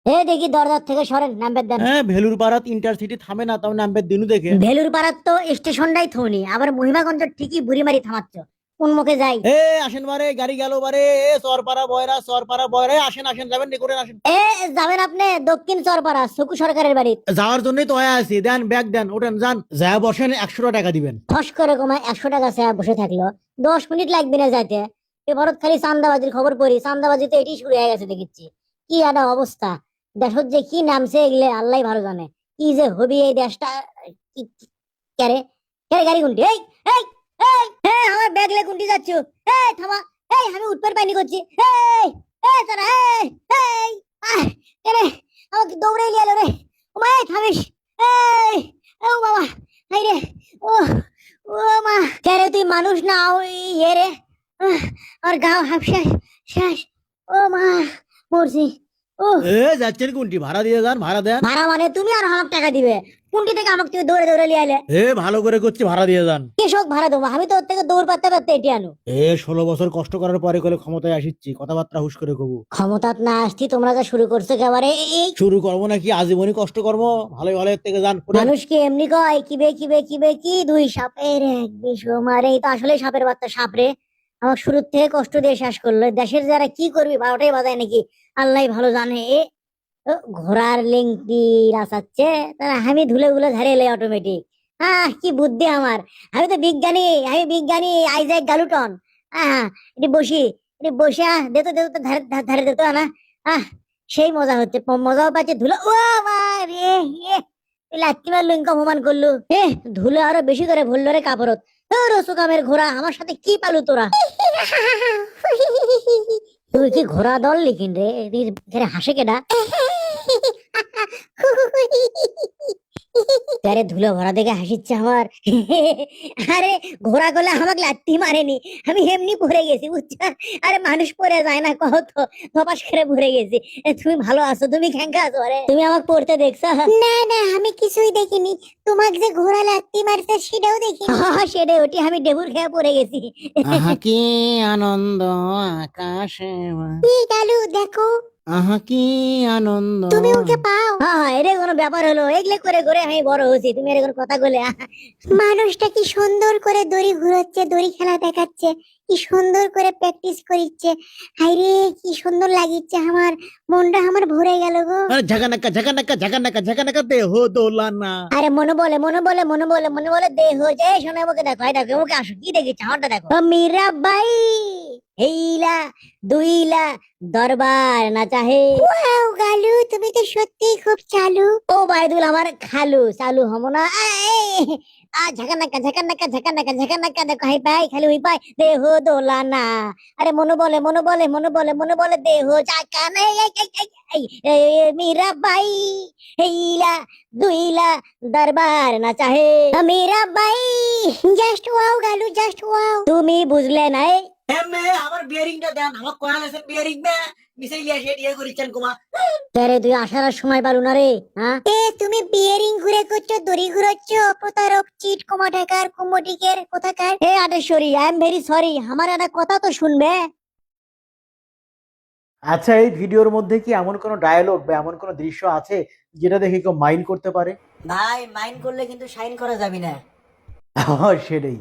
দেখি দরজার থেকে সরেন, নাম্বার দেন। হ্যাঁ, ভেলুর পাড়াত ইন্টারসিটি থামে না, তাও নাম্বার দিনু দেখে। ভেলুর পাড়ার তো স্টেশনটাই থৌনি, আবার মহিমাগঞ্জ ঠিকই বুড়িমারি থামাচ্ছ, কোন মুখে যাই? আসেন বারে, গাড়ি গেল বারে। সরপাড়া বয়রা, সরপাড়া বয়রা, আসেন আসেন, যাবেন নি করে আসেন। যাবেন আপনি দক্ষিণ চরপাড়া সুকু সরকারের বাড়ি। যাওয়ার জন্যই তো আছি, দেন ব্যাগ দেন, ওঠেন যান, যা বসেন 100 টাকা দিবেন। ফস করে কমায় 100 টাকা সে বসে থাকলো, 10 মিনিট লাগবে না যাইতে। ভারত খালি চান্দাবাজির খবর পড়ি, চান্দাবাজি তো এটি শুরু হয়ে গেছে দেখিচ্ছি। কি একটা অবস্থা, দেশত যে কি নামছে এগুলো আল্লাহ ভালো জানে। কি যে হবি এই দেশটা। ক্যারে ক্যারে গাড়ি গুনটি, এই এই এই আমার ব্যাগ লে গুনটি যাচ্ছ। থামা, আমি উঠবার পাইনি করছি। তারা এই ক্যারে আমাকে দৌড়ে নিয়ে এলো রে। ও মা, থামিস। এই ও বাবা, হাই রে। ও ও মা, ক্যারে তুই মানুষ না ইয়ে রে। আর গাও হাফ শেষ শেষ। ও মা, মরছি। ও যাচ্ছেন কোনটি, ভাড়া দিয়ে যান, ভাড়া দেন। ভাড়া মানে তুমি আর আমাকে টাকা দিবে? কোনটি থেকে আমাকে তুমি দৌড়ে দৌড়ে নিয়ে আইলে? ভালো করে করছি, ভাড়া দিয়ে যান। কৃষক ভাড়া দেবো আমি তো, ওর থেকে দৌড় পাতে পারতে এটি আনো। 16 বছর কষ্ট করার পরে কলে ক্ষমতায় আসিচ্ছি, কথাবার্তা হুশ করে কবু। ক্ষমতাত না আসছি তোমরা যা শুরু করছো একেবারে। এই শুরু করবো নাকি আজীবনই কষ্ট করবো? ভালো ভালো এর থেকে যান। মানুষকে এমনি কয় কিবে কিবে কিবে কি দুই সাপের এক বিষ মারে, এই তো আসলে সাপের বাচ্চা সাপ রে। আমার শুরুর থেকে কষ্ট দিয়ে শেষ করলো। দেশের যারা কি করবি 12টাই বাজায় নাকি আল্লাহ ভালো জানে। ঘোড়ার লিঙ্কটি রাসাচ্ছে, তারা আমি ধুলে গুলে ঝাড়ে এলে অটোমেটিক। কি বুদ্ধি আমার, আমি তো বিজ্ঞানী, আমি বিজ্ঞানী আইজাক গালুটন। এটি বসি, এটি বসে দেতো দেতো তো ধারে ধারে দিত না। সেই মজা হচ্ছে, মজাও পাচ্ছে ধুলো। ও মা রে, লাত্তিমার লিঙ্ক অপমান করলু। ধুলো আরো বেশি করে ভুললো রে কাপড়ত। রসুকামের ঘোড়া, আমার সাথে কি পালু তোরা? তুই কি ঘোড়া দল লিখিন রে? হাসে কেডা? আরে ধুলো ভরা দেখে হাসিচ্ছে আমার। আরে ঘোড়া গলা আমাকে লাত্তি মারেনি, আমি এমনি পড়ে গেছি বুঝছো। আরে মানুষ পড়ে যায় না কহ তো, ধপাস করে পড়ে গেছি। তুমি ভালো আছো? তুমি কেঙ্কা আছো? আরে তুমি আমাকে পড়তে দেখছো? না না, আমি কিছুই দেখিনি। তোমাকে যে ঘোড়া লাত্তি মারছে সেটাও দেখিনি। সেটাই, ওটি আমি ডেবুর খেয়ে পড়ে গেছি। কি আনন্দ আকাশে, কালু দেখো, কি আনন্দ। তুমি ওকে পাও? এটা কোনো ব্যাপার হলো? এগুলো করে করে আমি বড় হয়েছি, তুমি এরকম কথা বলে। মানুষটা কি সুন্দর করে দড়ি ঘুরাচ্ছে, দড়ি খেলা দেখাচ্ছে, কি সুন্দর করে প্র্যাকটিস করিচ্ছে। হাইরে কি সুন্দর লাগিচ্ছে, আমার মনটা আমার ভরে গেল গো। ঝাঁকানাকা ঝাঁকানাকা ঝাঁকানাকা ঝাঁকানাকা দেহ দোলানা। আরে মনে বলে মনে বলে মনে বলে মনে বলে দেহ যায় শোনে। মুখে দেখো, দেখো মুখে আসো, কি দেখেছি আমারটা দেখো। মীরা বাই হেইলা দুইলা দরবার না চাহে। ওয়াও গালু, তুমি তো সত্যি খুব চালু। ও বাইদুল আমার খালু, চালু হমো না। ঝাঁকানাকা ঝাঁকানাকা ঝাঁকানাকা ঝাঁকানাকা দেখো, হাই পাই খালি হই পাই দেহ দোলানা। আরে মনে বলে মনে বলে মনে বলে মনে বলে দেহ চাকানা। মীরা বাই হেইলা দুইলা দরবার না চাহে। মীরা বাই জাস্ট ওয়াও গালু, জাস্ট ওয়াও। তুমি বুঝলে না? আমার বিয়ারিংটা দেন, আমার কোয়া আছে বিয়ারিং না মিসাইলিয়া সে দিয়ে করিছেন কুমা। রে তুই আসার সময় পারু না রে? তুমি বিয়ারিং ঘুরে করছো, দড়ি ঘুরাচ্ছ, প্রতারক, চিট, কোমাটাকার, কুমটিকের কোথাকার। আটেশ্বরী, আই এম ভেরি সরি, আমার একটা কথা তো শুনবে। আচ্ছা, এই ভিডিওর মধ্যে কি এমন কোনো ডায়ালগ বা এমন কোনো দৃশ্য আছে যেটা দেখে কেউ মাইন্ড করতে পারে? ভাই মাইন্ড করলে কিন্তু সাইন করা যাবে না। সেটাই।